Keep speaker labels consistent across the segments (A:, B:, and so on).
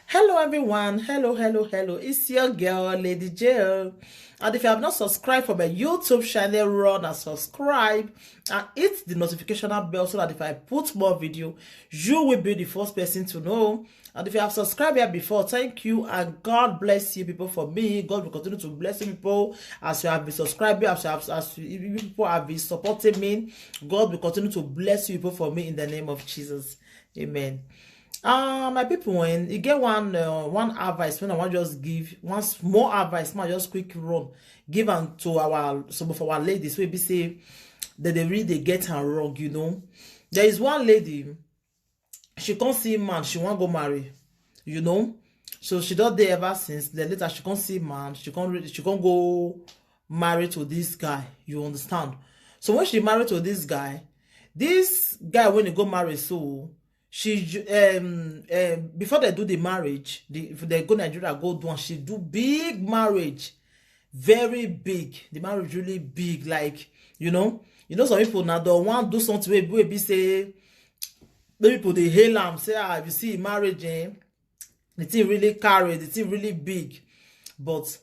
A: Hello everyone, hello. It's your girl, Lady Jill. And if you have not subscribed for my YouTube channel, run and subscribe and hit the notification bell so that if I put more video, you will be the first person to know. And if you have subscribed here before, thank you and God bless you people for me. God will continue to bless you people as you have been subscribing, as you people have been supporting me. God will continue to bless you people for me in the name of Jesus. Amen. My people, when you get one advice, when I want just give one small advice, man, just quick run, give them to some of our ladies. We be say that they really get her wrong, you know. There is one lady, she can't see man, she want go marry, you know. So she don't there ever since. Then later she can't see man, she can't go marry to this guy. You understand? So when she married to this guy when he go marry, so she before they do the marriage, if they go Nigeria, go do, and she do big marriage, very big. The marriage really big, like some people now don't want do something where be say the people they hail them, say if you see marriage, the thing really carry, the thing really big, but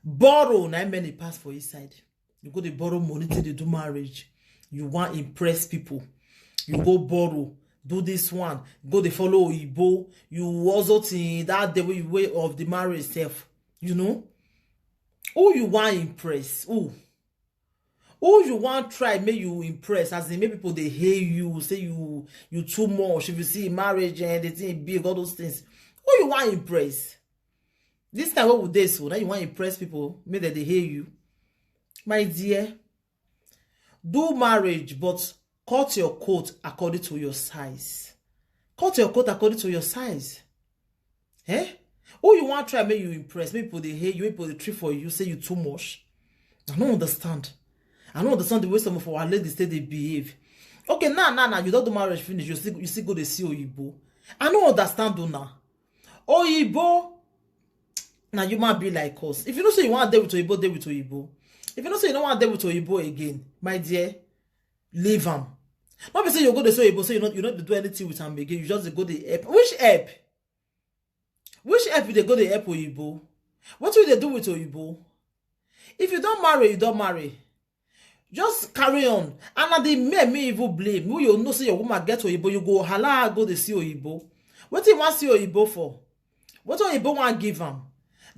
A: borrow na many pass for his side. You go to borrow money till they do marriage. You want impress people, you go borrow. Do this one, go they follow Igbo. You also think that the way of the marriage itself, you know. Who you want impress? Who you want try make you impress? As in, make people they hate you, say you too much. If you see marriage and they think big, all those things. Who you want impress? This time what would they so? Now you want impress people, make that they hate you, my dear. Do marriage, but cut your coat according to your size. Cut your coat according to your size. Who you want try make you impress? Make people they hate you, people they treat for you, say you too much. I don't understand. I don't understand the way some of our ladies say they behave. Okay, now, you don't do marriage finish, you still go to see Oyibo. I don't understand do now. Oyibo, now you might be like us. If you don't say you want to date with Oyibo, date with Oyibo. If you don't say you don't want to date with Oyibo again, my dear, leave him. Not be say you go to say Oyibo, so you don't do anything with him again. You just go to help. Which help? Which help you they go to help Oyibo? What will they do with Oyibo? If you don't marry, you don't marry. Just carry on. And at the men me even blame. Who you know say your woman get Oyibo, you go hala go to see Oyibo. What you want see Oyibo for? What Oyibo want give him?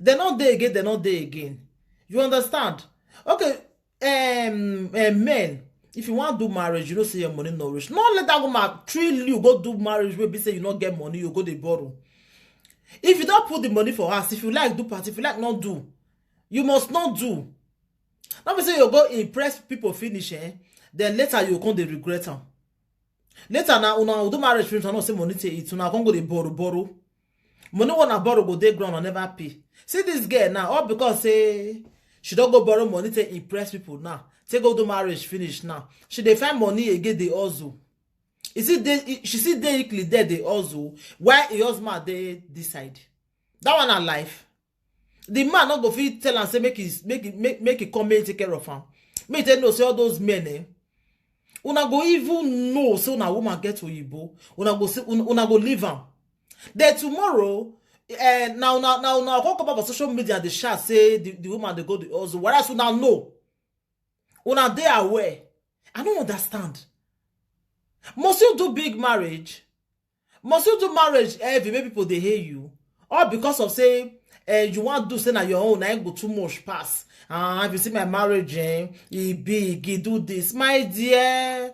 A: They're not there again, they're not there again. You understand? Okay, men. If you want to do marriage, you don't say your money no rich. Not let that woman trill you go do marriage where be say you not get money, you go to borrow. If you don't put the money for us, if you like do party, if you like not do, you must not do. Not be say you go impress people finish, then later you come to regret them. Later now, una do marriage finish, not say money to it, una come go to borrow. Money wanna borrow go dey ground and never pay. See this girl now, all because say she don't go borrow money to impress people now. Take go do marriage finish now. She dey find money again they hustle. She see they there they hustle. Why he husband they decide? That one a life. The man not go fit tell and say make it come and take care of him. Make tell no say all those men una go even know so na woman get Oyibo. Una go leave him. Then tomorrow now come up on social media the chat say the woman they go the hustle. Whereas una know. Una they aware. I don't understand. Must you do big marriage? Must you do marriage heavy? Maybe people they hate you. Or because of say you want to do say na your own, I ain't go too much pass. If you see my marriage, he big, he do this. My dear,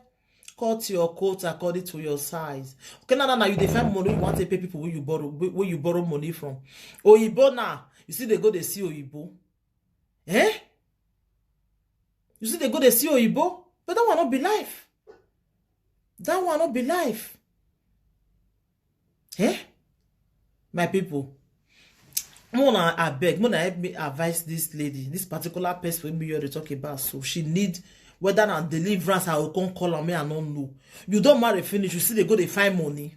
A: cut your coat according to your size. Okay, now you define money, you want to pay people where you borrow money from. Oyibo now, you see they go they see Oyibo. You see they go they see Oyibo, but that one not be life. That one not be life. My people, I beg, help me advise this lady, this particular person we are talking about. So she need whether na deliverance I will come call on me, I don't know. You don't marry finish, you see they go they find money.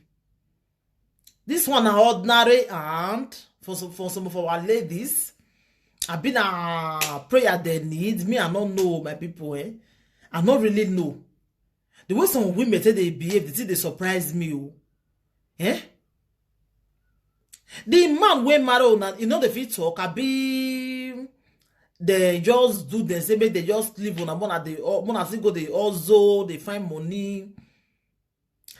A: This one are ordinary and for some of our ladies. I've been a prayer they need. Me, I don't know, my people, I don't really know. The way some women say they behave, they surprise me. The man wey marry una, you know the fit talk, abi they just do the same, they just live on a mona still go, they also they find money.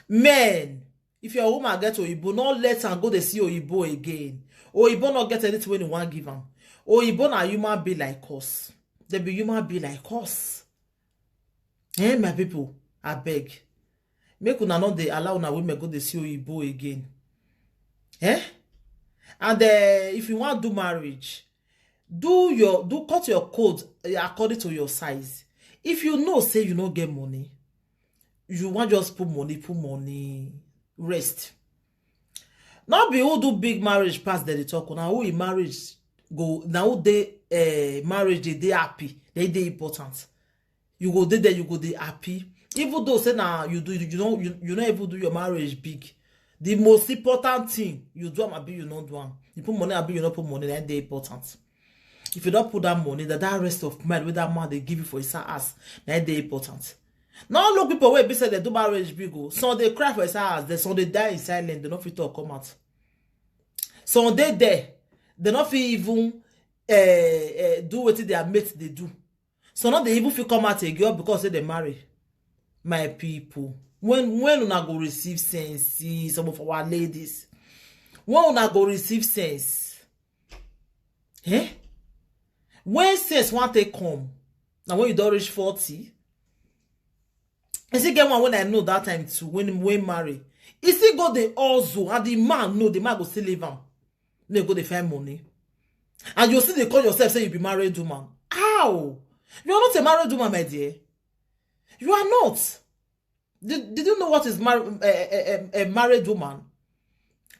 A: Men, if your woman get Oyibo, not let her go they see Oyibo again. Oyibo not get anything when you want give am. Oyibo na human be like us. They be human be like us. Eh, my people, I beg. Make una not they allow una women go they see Oyibo again. Eh? And if you want to do marriage, cut your code according to your size. If you know say you don't get money, you want just put money, rest. Not be who do big marriage pass the talk. Now who in marriage go now they marriage they happy, they important. You go there, you go they happy. Even though say now you don't even do your marriage big. The most important thing you do am abi you not do am. You put money abi you not put money, that they important. If you don't put that money, that rest of mind with that man they give you for his ass, that they important. Now look people wey be say they do marriage big go. Some they cry for his ass, then some they die in silence, they not fit talk come out. Some they there, they not fit even do what their mates they do. So now they even feel come out a girl because they marry. My people, when una go receive sense, see some of our ladies. When una go receive sense, eh? When sense want to come, now when you don't reach 40, I see get one when I know that time too, when marry. Is he go the also and the man know the man go still live am. They go the find money. And you see they call yourself say you be married woman. How? You are not a married woman, my dear. You are not. Did you know what is a married woman?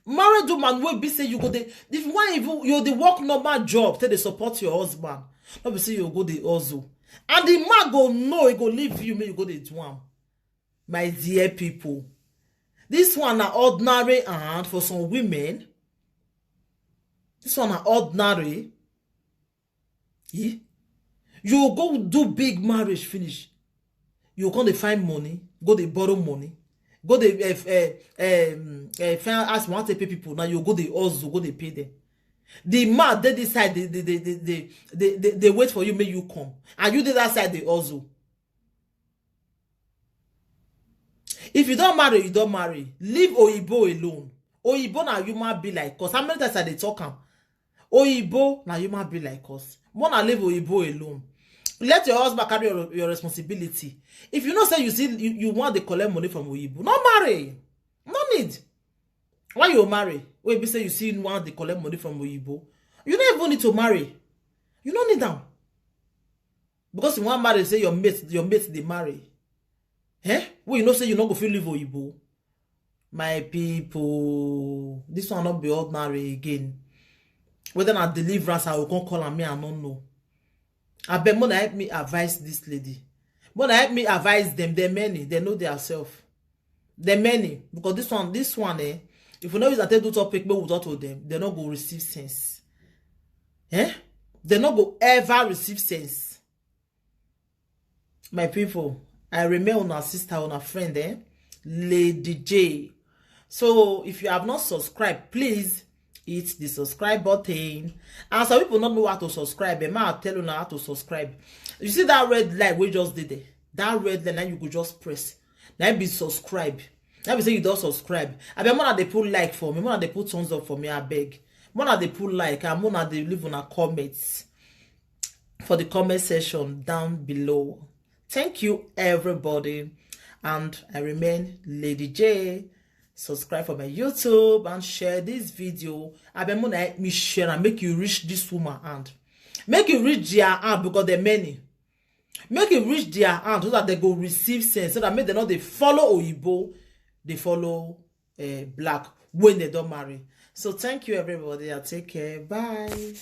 A: Married woman will be say you go the if you want you the work normal job till they support your husband. Not be say you go the also. And the man go know he go leave you, may you go the do am. My dear people, this one are ordinary and for some women. This one are ordinary. Yeah? You go do big marriage finish. You go to find money, go to borrow money, go to ask want to pay people. Now you go to also go to pay them. The man they decide they wait for you, may you come, and you did that side they also. If you don't marry, you don't marry. Leave Oyibo alone. Oyibo na human be like us. How many times are they talking? Oyibo na human be like us. Wanna leave Oyibo alone. Let your husband carry your responsibility. If you know say you want to collect money from Oyibo, not marry. No need. Why you marry? When you say you see want to collect money from Oyibo, you don't even need to marry. You don't need them. Because you want marry, say your mates they marry. Eh? Well, you know say you not go feel live Oyibo. My people, this one not be ordinary again. Whether not deliverance, I will come call on me, I don't know. I bet more help me advise this lady. More help me advise them. They're many. They know themselves. They're many. Because this one, if you know that they do topic, but without them, they're not going to receive sense. Eh? They're not going to ever receive sense. My people, I remain on our sister, on our friend, Lady J. So, if you have not subscribed, please hit the subscribe button. And some people don't know how to subscribe. I'll tell you now how to subscribe. You see that red light we just did there? That red light, now you could just press. Now be subscribe. Now be say you don't subscribe. I bet more they put like for me, more they put thumbs up for me, I beg. More they put like, and more they leave on a comments for the comment section down below. Thank you, everybody. And I remain Lady J. Subscribe for my YouTube and share this video. I bet more help me share and make you reach this woman hand. Make you reach their hand because they're many. Make you reach their hand so that they go receive sense. So that make them know they follow Oyibo, they follow black when they don't marry. So thank you, everybody. I'll take care. Bye.